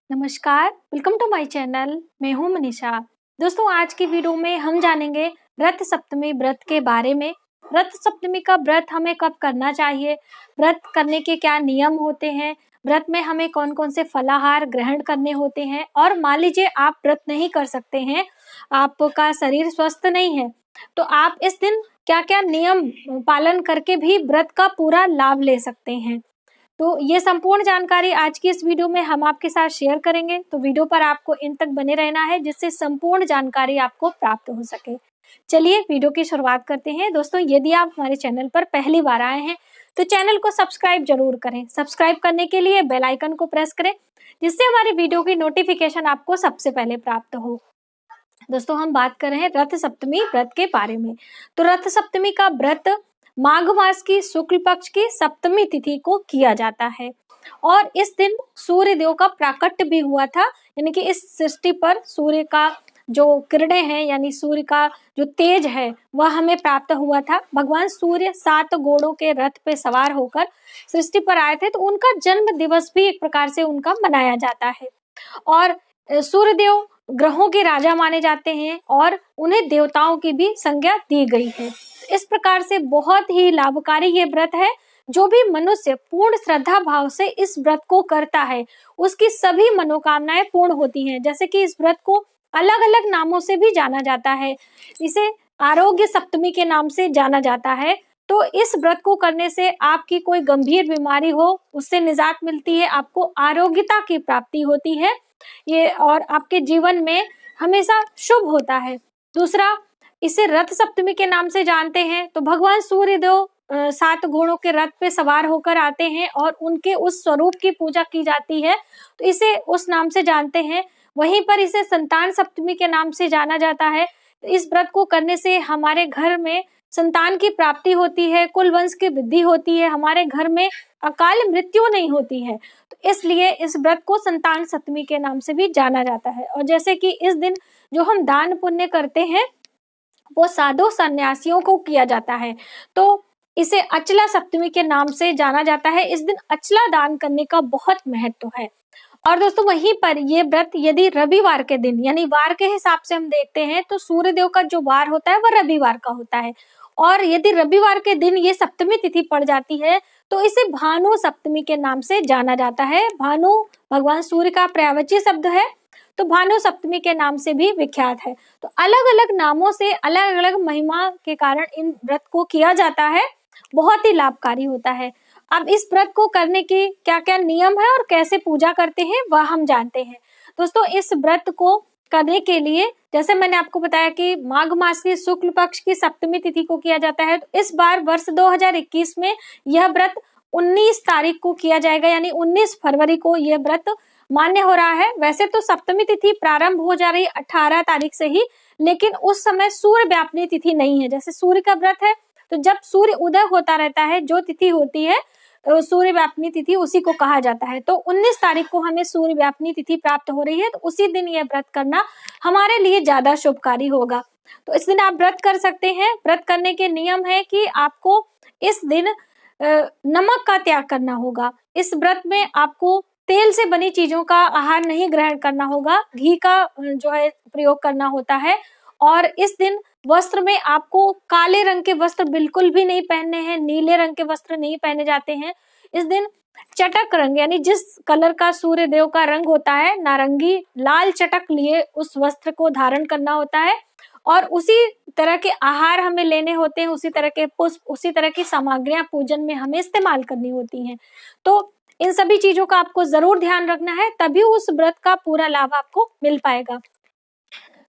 नमस्कार, welcome to my channel. मैं हूं मनीषा। दोस्तों, आज की वीडियो में हम जानेंगे रथ सप्तमी व्रत के बारे में। रथ सप्तमी का व्रत हमें कब करना चाहिए, व्रत करने के क्या नियम होते हैं, व्रत में हमें कौन कौन से फलाहार ग्रहण करने होते हैं, और मान लीजिए आप व्रत नहीं कर सकते हैं, आपका शरीर स्वस्थ नहीं है, तो आप इस दिन क्या क्या नियम पालन करके भी व्रत का पूरा लाभ ले सकते हैं। तो ये संपूर्ण जानकारी आज की इस वीडियो में हम आपके साथ शेयर करेंगे। तो वीडियो पर आपको इन तक बने रहना है, जिससे संपूर्ण जानकारी आपको प्राप्त हो सके। चलिए वीडियो की शुरुआत करते हैं। दोस्तों, यदि आप हमारे चैनल पर पहली बार आए हैं तो चैनल को सब्सक्राइब जरूर करें। सब्सक्राइब करने के लिए बेल आइकन को प्रेस करें, जिससे हमारी वीडियो की नोटिफिकेशन आपको सबसे पहले प्राप्त हो। दोस्तों, हम बात कर रहे हैं रथ सप्तमी व्रत के बारे में। तो रथ सप्तमी का व्रत माघ मास की शुक्ल पक्ष की सप्तमी तिथि को किया जाता है, और इस दिन सूर्य देव का प्राकट्य भी हुआ था। यानी कि इस सृष्टि पर सूर्य का जो किरणें हैं, यानी सूर्य का जो तेज है, वह हमें प्राप्त हुआ था। भगवान सूर्य 7 घोड़ों के रथ पे सवार होकर सृष्टि पर आए थे, तो उनका जन्म दिवस भी एक प्रकार से उनका मनाया जाता है। और सूर्य देव ग्रहों के राजा माने जाते हैं, और उन्हें देवताओं की भी संज्ञा दी गई है। इस प्रकार से बहुत ही लाभकारी ये व्रत है। जो भी मनुष्य पूर्ण श्रद्धा भाव से इस व्रत को करता है, उसकी सभी मनोकामनाएं पूर्ण होती हैं। जैसे कि इस व्रत को अलग अलग नामों से भी जाना जाता है। इसे आरोग्य सप्तमी के नाम से जाना जाता है। तो इस व्रत को करने से आपकी कोई गंभीर बीमारी हो, उससे निजात मिलती है, आपको आरोग्यता की प्राप्ति होती है ये, और आपके जीवन में हमेशा शुभ होता है। दूसरा, इसे रथ सप्तमी के नाम से जानते हैं। तो भगवान सूर्य देव 7 घोड़ों के रथ पे सवार होकर आते हैं, और उनके उस स्वरूप की पूजा की जाती है, तो इसे उस नाम से जानते हैं। वहीं पर इसे संतान सप्तमी के नाम से जाना जाता है। इस व्रत को करने से हमारे घर में संतान की प्राप्ति होती है, कुल वंश की वृद्धि होती है, हमारे घर में अकाल मृत्यु नहीं होती है। तो इसलिए इस व्रत को संतान सप्तमी के नाम से भी जाना जाता है। और जैसे कि इस दिन जो हम दान पुण्य करते हैं, वो साधु सन्यासियों को किया जाता है, तो इसे अचला सप्तमी के नाम से जाना जाता है। इस दिन अचला दान करने का बहुत महत्व है। और दोस्तों, वहीं पर ये व्रत यदि रविवार के दिन, यानी वार के हिसाब से हम देखते हैं, तो सूर्य देव का जो वार होता है वह रविवार का होता है। और यदि रविवार के दिन ये सप्तमी तिथि पड़ जाती है, तो इसे भानु सप्तमी के नाम से जाना जाता है। भानु भगवान सूर्य का पर्यायवाची शब्द है, तो भानु सप्तमी के नाम से भी विख्यात है। तो अलग अलग नामों से अलग अलग महिमा के कारण इन व्रत को किया जाता है, बहुत ही लाभकारी होता है। अब इस व्रत को करने के क्या क्या नियम है और कैसे पूजा करते हैं, वह हम जानते हैं। दोस्तों, इस व्रत को करने के लिए, जैसे मैंने आपको बताया कि माघ मास की शुक्ल पक्ष की सप्तमी तिथि को किया जाता है, तो इस बार वर्ष 2021 में यह व्रत 19 तारीख को किया जाएगा, यानी 19 फरवरी को यह व्रत मान्य हो रहा है। वैसे तो सप्तमी तिथि प्रारंभ हो जा रही 18 तारीख से ही, लेकिन उस समय सूर्य व्यापनी तिथि नहीं है। जैसे सूर्य का व्रत है, तो जब सूर्य उदय होता रहता है, जो तिथि होती है सूर्य व्यापनी तिथि, उसी को कहा जाता है। तो 19 तारीख को हमें सूर्य व्यापनी तिथि प्राप्त हो रही है, तो उसी दिन यह व्रत करना हमारे लिए ज्यादा शुभकारी होगा। तो इस दिन आप व्रत कर सकते हैं। व्रत करने के नियम है कि आपको इस दिन नमक का त्याग करना होगा। इस व्रत में आपको तेल से बनी चीजों का आहार नहीं ग्रहण करना होगा, घी का जो है प्रयोग करना होता है। और इस दिन वस्त्र में आपको काले रंग के वस्त्र बिल्कुल भी नहीं पहनने हैं, नीले रंग के वस्त्र नहीं पहने जाते हैं। इस दिन चटक रंग, यानी जिस कलर का सूर्य देव का रंग होता है, नारंगी लाल चटक लिए उस वस्त्र को धारण करना होता है। और उसी तरह के आहार हमें लेने होते हैं, उसी तरह के पुष्प, उसी तरह की सामग्रियां पूजन में हमें इस्तेमाल करनी होती हैं। तो इन सभी चीजों का आपको जरूर ध्यान रखना है, तभी उस व्रत का पूरा लाभ आपको मिल पाएगा।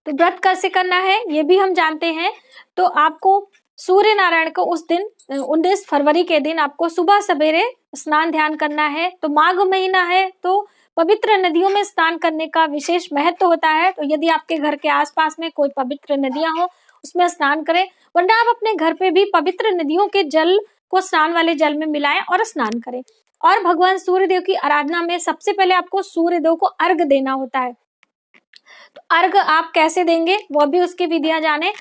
तो व्रत कैसे करना है ये भी हम जानते हैं। तो आपको सूर्य नारायण को उस दिन 19 फरवरी के दिन आपको सुबह सवेरे स्नान ध्यान करना है। तो माघ महीना है, तो पवित्र नदियों में स्नान करने का विशेष महत्व होता है। तो यदि आपके घर के आसपास में कोई पवित्र नदियां हो, उसमें स्नान करें, वरना आप अपने घर पे भी पवित्र नदियों के जल को स्नान वाले जल में मिलाएं और स्नान करें। और भगवान सूर्य देव की आराधना में सबसे पहले आपको सूर्य देव को अर्घ देना होता है। तो अर्घ आप कैसे देंगे, वह भी उसकी विधियां जाने।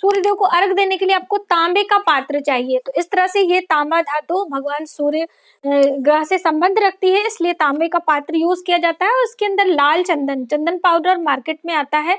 सूर्यदेव को अर्घ देने के लिए आपको तांबे का पात्र चाहिए। तो इस तरह से ये तांबा धातु भगवान सूर्य ग्रह से संबंध रखती है, इसलिए तांबे का पात्र यूज किया जाता है। और उसके अंदर लाल चंदन पाउडर मार्केट में आता है,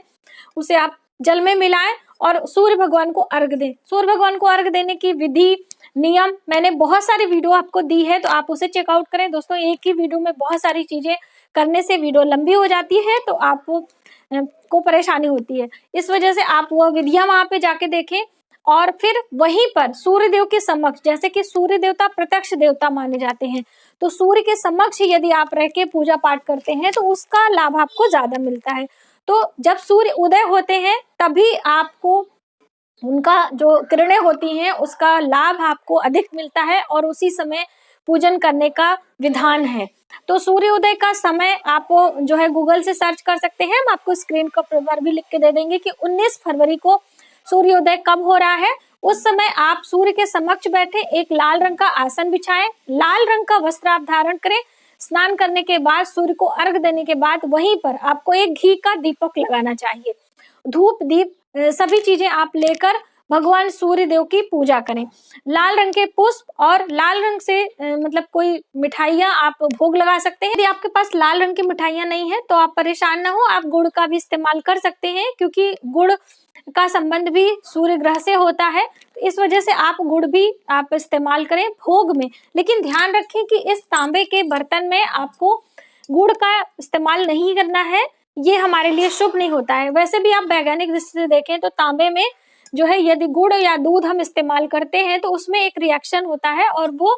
उसे आप जल में मिलाएं और सूर्य भगवान को अर्घ दें। सूर्य भगवान को अर्घ देने की विधि, नियम मैंने बहुत सारी वीडियो आपको दी है, तो आप उसे चेकआउट करें। दोस्तों एक ही वीडियो में बहुत सारी चीजें करने से वीडियो लंबी हो जाती है, तो आपको परेशानी होती है। इस वजह से आप वह विधियां वहां पे जाके देखें और फिर वहीं पर सूर्य देव के समक्ष, जैसे कि सूर्य देवता प्रत्यक्ष देवता माने जाते हैं, तो सूर्य के समक्ष यदि आप रह के पूजा पाठ करते हैं तो उसका लाभ आपको ज्यादा मिलता है। तो जब सूर्य उदय होते हैं तभी आपको उनका जो किरणें होती हैं उसका लाभ आपको अधिक मिलता है और उसी समय पूजन करने का विधान है। तो सूर्योदय का समय आप जो है गूगल से सर्च कर सकते हैं, हम आपको स्क्रीन पर भी लिख के दे देंगे कि 19 फरवरी को सूर्योदय कब हो रहा है। उस समय आप सूर्य के समक्ष बैठे एक लाल रंग का आसन बिछाएं, लाल रंग का वस्त्र आप धारण करें, स्नान करने के बाद सूर्य को अर्घ देने के बाद वहीं पर आपको एक घी का दीपक लगाना चाहिए। धूप दीप सभी चीजें आप लेकर भगवान सूर्य देव की पूजा करें। लाल रंग के पुष्प और लाल रंग से मतलब कोई मिठाइयां आप भोग लगा सकते हैं। यदि आपके पास लाल रंग की मिठाइयां नहीं है तो आप परेशान ना हो, आप गुड़ का भी इस्तेमाल कर सकते हैं, क्योंकि गुड़ का संबंध भी सूर्य ग्रह से होता है। तो इस वजह से आप गुड़ भी आप इस्तेमाल करें भोग में। लेकिन ध्यान रखें कि इस तांबे के बर्तन में आपको गुड़ का इस्तेमाल नहीं करना है, ये हमारे लिए शुभ नहीं होता है। वैसे भी आप वैज्ञानिक दृष्टि से देखें तो तांबे में जो है यदि गुड़ या दूध हम इस्तेमाल करते हैं तो उसमें एक रिएक्शन होता है और वो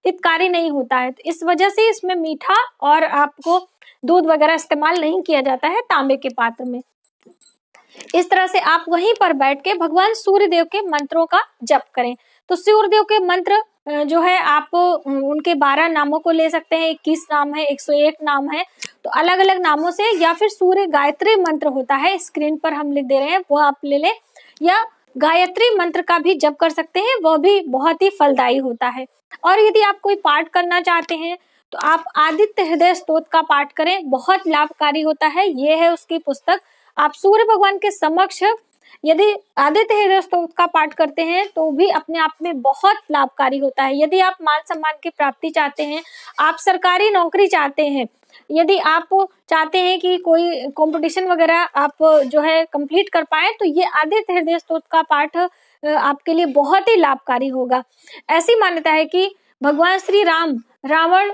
हितकारी नहीं होता है। तो इस वजह से इसमें मीठा और आपको दूध वगैरह इस्तेमाल नहीं किया जाता है तांबे के पात्र में। इस तरह से आप वहीं पर बैठ के भगवान सूर्य देव के मंत्रों का जप करें। तो सूर्य देव के मंत्र जो है आप उनके 12 नामों को ले सकते हैं, 21 नाम है, 101 नाम है, तो अलग अलग नामों से, या फिर सूर्य गायत्री मंत्र होता है, स्क्रीन पर हम लिख दे रहे हैं, वो आप ले लें, या गायत्री मंत्र का भी जप कर सकते हैं, वह भी बहुत ही फलदायी होता है। और यदि आप कोई पाठ करना चाहते हैं तो आप आदित्य हृदय स्तोत्र का पाठ करें, बहुत लाभकारी होता है। ये है उसकी पुस्तक। आप सूर्य भगवान के समक्ष यदि आदित्य हृदय स्तोत्र का पाठ करते हैं तो भी अपने आप में बहुत लाभकारी होता है। यदि आप मान सम्मान की प्राप्ति चाहते हैं, आप सरकारी नौकरी चाहते हैं, यदि आप चाहते हैं कि कोई कंपटीशन वगैरह आप जो है कंप्लीट कर पाए, तो ये आदित्य हृदय स्तोत्र का पाठ आपके लिए बहुत ही लाभकारी होगा। ऐसी मान्यता है कि भगवान श्री राम रावण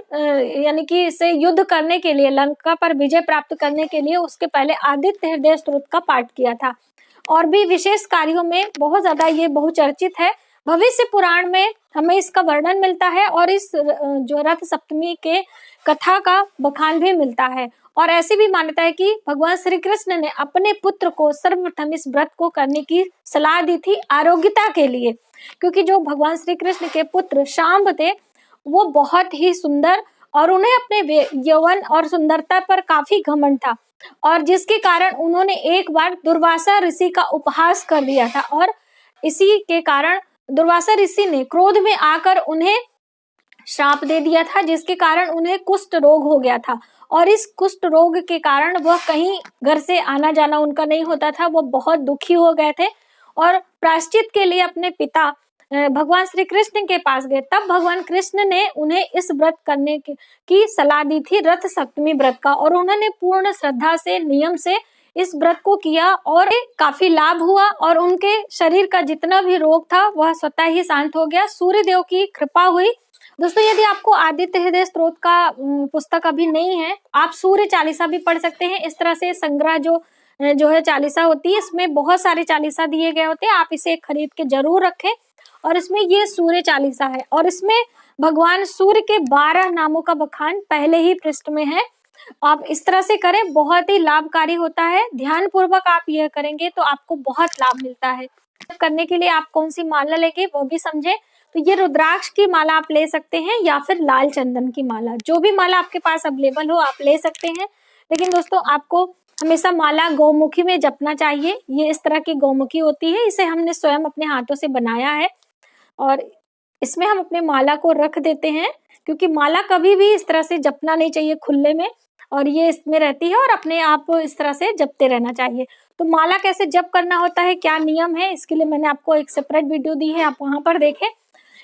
यानी कि इससे युद्ध करने के लिए, लंका पर विजय प्राप्त करने के लिए उसके पहले आदित्य हृदय स्तोत्र का पाठ किया था। और भी विशेष कार्यों में बहुत ज्यादा ये बहुचर्चित है। भविष्य पुराण में हमें इसका वर्णन मिलता है और इस जो रथ सप्तमी के कथा का बखान भी मिलता है। और ऐसी भी मान्यता है कि भगवान श्री कृष्ण ने अपने पुत्र को सर्वप्रथम इस व्रत को करने की सलाह दी थी आरोग्यता के लिए, क्योंकि जो भगवान श्री कृष्ण के पुत्र शांब थे वो बहुत ही सुंदर और उन्हें अपने यौवन और सुंदरता पर काफी घमंड था, और जिसके कारण उन्होंने एक बार दुर्वासा ऋषि का उपहास कर दिया था। और इसी के कारण दुर्वासा ऋषि ने क्रोध में आकर उन्हें श्राप दे दिया था, जिसके कारण उन्हें कुष्ठ रोग हो गया था। और इस कुष्ठ रोग के कारण वह कहीं घर से आना जाना उनका नहीं होता था, वो बहुत दुखी हो गए थे और प्रायश्चित के लिए अपने पिता भगवान श्री कृष्ण के पास गए। तब भगवान कृष्ण ने उन्हें इस व्रत करने की सलाह दी थी, रथ सप्तमी व्रत का, और उन्होंने पूर्ण श्रद्धा से, नियम से इस व्रत को किया और काफी लाभ हुआ और उनके शरीर का जितना भी रोग था वह स्वतः ही शांत हो गया। सूर्य देव की कृपा हुई। दोस्तों यदि आपको आदित्य हृदय स्तोत्र का पुस्तक अभी नहीं है, आप सूर्य चालीसा भी पढ़ सकते हैं। इस तरह से संग्रह जो है चालीसा होती है, इसमें बहुत सारे चालीसा दिए गए होते हैं, आप इसे खरीद के जरूर रखें। और इसमें ये सूर्य चालीसा है और इसमें भगवान सूर्य के 12 नामों का बखान पहले ही पृष्ठ में है। आप इस तरह से करें, बहुत ही लाभकारी होता है। ध्यान पूर्वक आप यह करेंगे तो आपको बहुत लाभ मिलता है। करने के लिए आप कौन सी माला लेंगे वो भी समझे। तो ये रुद्राक्ष की माला आप ले सकते हैं या फिर लाल चंदन की माला, जो भी माला आपके पास अवेलेबल हो आप ले सकते हैं। लेकिन दोस्तों आपको हमेशा माला गौमुखी में जपना चाहिए। ये इस तरह की गौमुखी होती है, इसे हमने स्वयं अपने हाथों से बनाया है और इसमें हम अपने माला को रख देते हैं, क्योंकि माला कभी भी इस तरह से जपना नहीं चाहिए खुले में, और ये इसमें रहती है और अपने आप इस तरह से जपते रहना चाहिए। तो माला कैसे जप करना होता है, क्या नियम है, इसके लिए मैंने आपको एक सेपरेट वीडियो दी है, आप वहां पर देखें।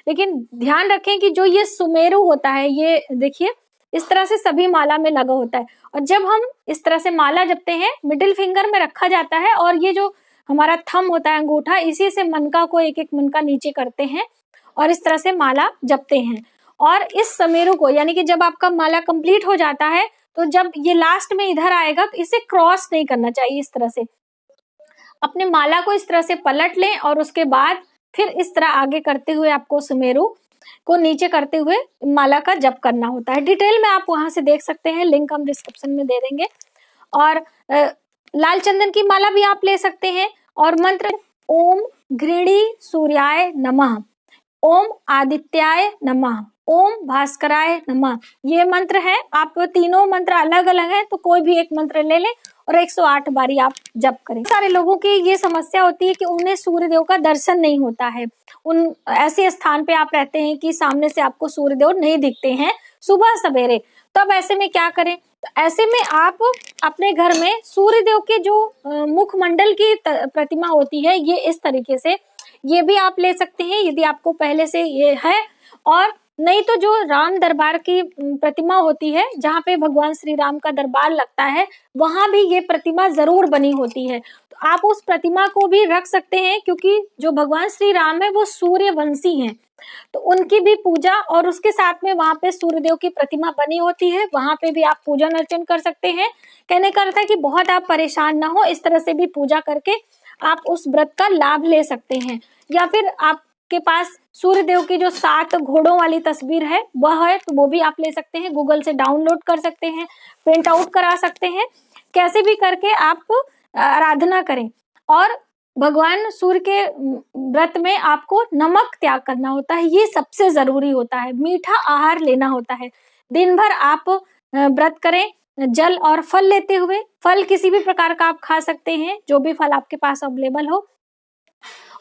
लेकिन ध्यान रखें कि जो ये सुमेरु होता है, ये देखिए इस तरह से सभी माला में लगा होता है, और जब हम इस तरह से माला जपते हैं मिडिल फिंगर में रखा जाता है, और ये जो हमारा थंब होता है अंगूठा, इसी से मनका को एक एक मनका नीचे करते हैं और इस तरह से माला जपते हैं। और इस सुमेरु को यानी कि जब आपका माला कंप्लीट हो जाता है तो जब ये लास्ट में इधर आएगा तो इसे क्रॉस नहीं करना चाहिए। इस तरह से अपने माला को इस तरह से पलट लें और उसके बाद फिर इस तरह आगे करते हुए आपको सुमेरु को नीचे करते हुए माला का जप करना होता है। डिटेल में आप वहां से देख सकते हैं, लिंक हम डिस्क्रिप्शन में दे देंगे। और लाल चंदन की माला भी आप ले सकते हैं। और मंत्र ओम घृणी सूर्याय नमः, ओम आदित्याय नमः, ओम भास्कराय नमः, ये मंत्र है। आप तीनों मंत्र अलग अलग हैं, तो कोई भी एक मंत्र ले लें और 108 बारी आप जप करें। सारे लोगों की ये समस्या होती है कि उन्हें सूर्यदेव का दर्शन नहीं होता है। उन ऐसे स्थान पे आप रहते हैं कि सामने से आपको सूर्यदेव नहीं दिखते हैं सुबह सवेरे, तब ऐसे में क्या करें? तो ऐसे में आप अपने घर में सूर्यदेव के जो मुखमंडल की प्रतिमा होती है, ये इस तरीके से, ये भी आप ले सकते हैं यदि आपको पहले से ये है। और नहीं तो जो राम दरबार की प्रतिमा होती है, जहाँ पे भगवान श्री राम का दरबार लगता है, वहां भी ये प्रतिमा जरूर बनी होती है, तो आप उस प्रतिमा को भी रख सकते हैं, क्योंकि जो भगवान श्री राम है वो सूर्यवंशी हैं, तो उनकी भी पूजा, और उसके साथ में वहां पे सूर्यदेव की प्रतिमा बनी होती है, वहां पे भी आप पूजन अर्चन कर सकते हैं। कहने का अर्थ है कि बहुत आप परेशान ना हो, इस तरह से भी पूजा करके आप उस व्रत का लाभ ले सकते हैं। या फिर आपके पास सूर्यदेव की जो 7 घोड़ों वाली तस्वीर है वह है, तो वो भी आप ले सकते हैं, गूगल से डाउनलोड कर सकते हैं, प्रिंट आउट करा सकते हैं, कैसे भी करके आप आराधना करें। और भगवान सूर्य के व्रत में आपको नमक त्याग करना होता है, ये सबसे जरूरी होता है। मीठा आहार लेना होता है। दिन भर आप व्रत करें जल और फल लेते हुए। फल किसी भी प्रकार का आप खा सकते हैं, जो भी फल आपके पास अवेलेबल हो।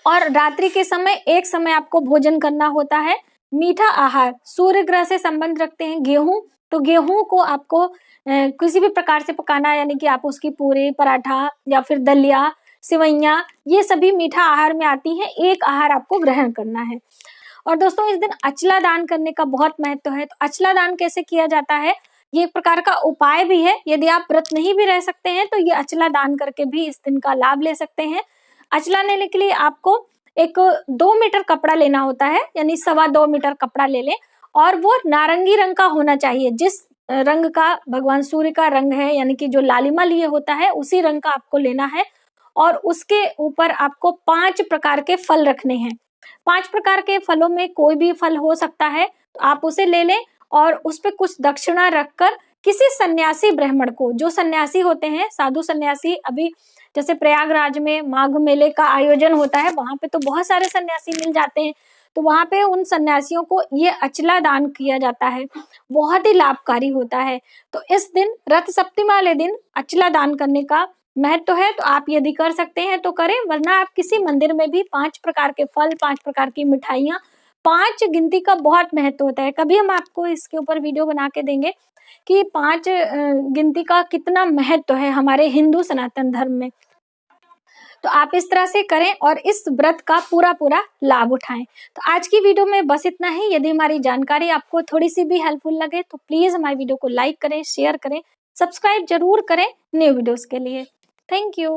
और रात्रि के समय एक समय आपको भोजन करना होता है मीठा आहार। सूर्य ग्रह से संबंध रखते हैं गेहूं, तो गेहूं को आपको किसी भी प्रकार से पकाना, यानी कि आप उसकी पूरी, पराठा या फिर दलिया, सिवैया, ये सभी मीठा आहार में आती हैं। एक आहार आपको ग्रहण करना है। और दोस्तों इस दिन अचला दान करने का बहुत महत्व है। तो अचला दान कैसे किया जाता है, ये एक प्रकार का उपाय भी है। यदि आप व्रत नहीं भी रह सकते हैं तो ये अचला दान करके भी इस दिन का लाभ ले सकते हैं। अचला लेने के लिए आपको एक 2 मीटर कपड़ा लेना होता है, यानी 2.25 मीटर कपड़ा ले लें, और वो नारंगी रंग का होना चाहिए। जिस रंग का भगवान सूर्य का रंग है, यानी कि जो लालिमा लिए होता है, उसी रंग का आपको लेना है। और उसके ऊपर आपको 5 प्रकार के फल रखने हैं। 5 प्रकार के फलों में कोई भी फल हो सकता है, तो आप उसे ले लें और उस पर कुछ दक्षिणा रखकर किसी सन्यासी ब्राह्मण को, जो सन्यासी होते हैं, साधु सन्यासी, अभी जैसे प्रयागराज में माघ मेले का आयोजन होता है, वहां पे तो बहुत सारे सन्यासी मिल जाते हैं, तो वहां पे उन सन्यासियों को ये अचला दान किया जाता है, बहुत ही लाभकारी होता है। तो इस दिन रथ सप्तमी वाले दिन अचला दान करने का महत्व है, तो आप यदि कर सकते हैं तो करें, वरना आप किसी मंदिर में भी 5 प्रकार के फल, 5 प्रकार की मिठाइयाँ, 5 गिनती का बहुत महत्व होता है। कभी हम आपको इसके ऊपर वीडियो बना के देंगे कि 5 गिनती का कितना महत्व है हमारे हिंदू सनातन धर्म में। तो आप इस तरह से करें और इस व्रत का पूरा लाभ उठाएं। तो आज की वीडियो में बस इतना ही। यदि हमारी जानकारी आपको थोड़ी सी भी हेल्पफुल लगे तो प्लीज हमारी वीडियो को लाइक करें, शेयर करें, सब्सक्राइब जरूर करें न्यू वीडियोस के लिए। Thank you.